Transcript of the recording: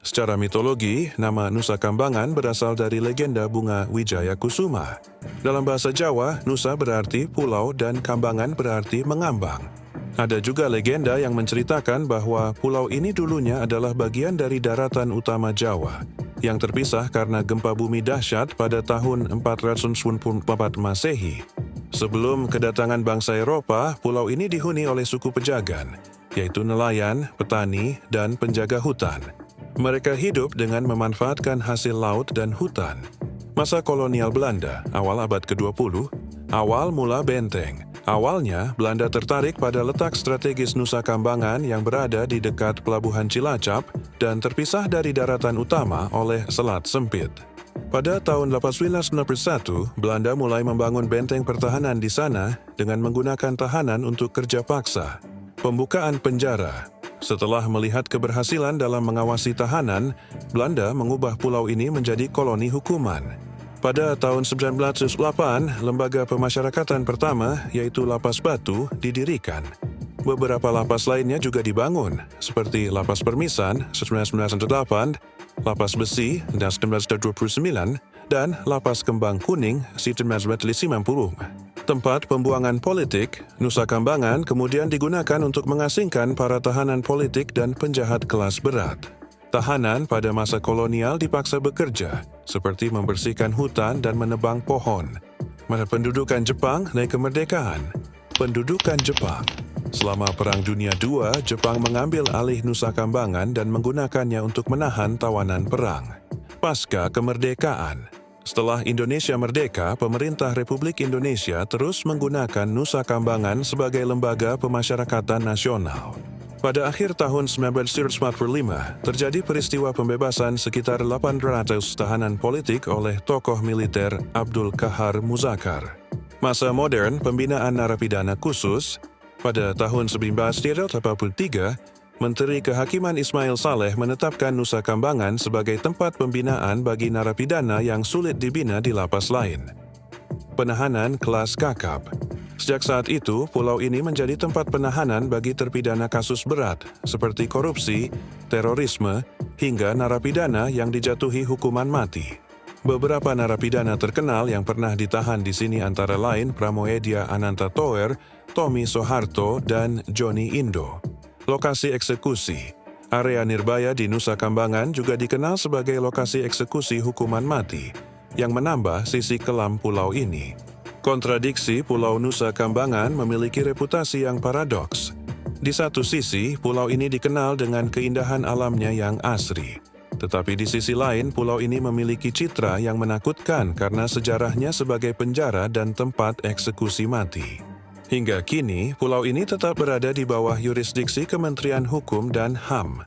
Secara mitologi, nama Nusa Kambangan berasal dari legenda bunga Wijaya Kusuma. Dalam bahasa Jawa, Nusa berarti pulau dan Kambangan berarti mengambang. Ada juga legenda yang menceritakan bahwa pulau ini dulunya adalah bagian dari daratan utama Jawa, yang terpisah karena gempa bumi dahsyat pada tahun 494 Masehi. Sebelum kedatangan bangsa Eropa, pulau ini dihuni oleh suku Pejagan, yaitu nelayan, petani, dan penjaga hutan. Mereka hidup dengan memanfaatkan hasil laut dan hutan. Masa kolonial Belanda, awal abad ke-20, awal mula benteng. Awalnya, Belanda tertarik pada letak strategis Nusa Kambangan yang berada di dekat Pelabuhan Cilacap dan terpisah dari daratan utama oleh selat sempit. Pada tahun 1891, Belanda mulai membangun benteng pertahanan di sana dengan menggunakan tahanan untuk kerja paksa. Pembukaan penjara. Setelah melihat keberhasilan dalam mengawasi tahanan, Belanda mengubah pulau ini menjadi koloni hukuman. Pada tahun 1908, lembaga pemasyarakatan pertama, yaitu Lapas Batu, didirikan. Beberapa lapas lainnya juga dibangun, seperti Lapas Permisan 1998, Lapas Besi 1929, dan Lapas Kembang Kuning 1950. Tempat pembuangan politik, Nusa Kambangan kemudian digunakan untuk mengasingkan para tahanan politik dan penjahat kelas berat. Tahanan pada masa kolonial dipaksa bekerja, seperti membersihkan hutan dan menebang pohon. Pada pendudukan Jepang naik kemerdekaan. Pendudukan Jepang. Selama Perang Dunia II, Jepang mengambil alih Nusa Kambangan dan menggunakannya untuk menahan tawanan perang. Pasca kemerdekaan. Setelah Indonesia merdeka, pemerintah Republik Indonesia terus menggunakan Nusa Kambangan sebagai lembaga pemasyarakatan nasional. Pada akhir tahun 1945, terjadi peristiwa pembebasan sekitar 800 tahanan politik oleh tokoh militer Abdul Qahar Muzakkar. Masa modern pembinaan narapidana khusus. Pada tahun 1983, Menteri Kehakiman Ismail Saleh menetapkan Nusa Kambangan sebagai tempat pembinaan bagi narapidana yang sulit dibina di lapas lain. Penahanan kelas kakap. Sejak saat itu, pulau ini menjadi tempat penahanan bagi terpidana kasus berat, seperti korupsi, terorisme, hingga narapidana yang dijatuhi hukuman mati. Beberapa narapidana terkenal yang pernah ditahan di sini antara lain Pramoedya Ananta Toer, Tommy Soeharto, dan Johnny Indo. Lokasi eksekusi. Area Nirbaya di Nusa Kambangan juga dikenal sebagai lokasi eksekusi hukuman mati, yang menambah sisi kelam pulau ini. Kontradiksi Pulau Nusa Kambangan memiliki reputasi yang paradoks. Di satu sisi, pulau ini dikenal dengan keindahan alamnya yang asri. Tetapi di sisi lain, pulau ini memiliki citra yang menakutkan karena sejarahnya sebagai penjara dan tempat eksekusi mati. Hingga kini, pulau ini tetap berada di bawah yurisdiksi Kementerian Hukum dan HAM.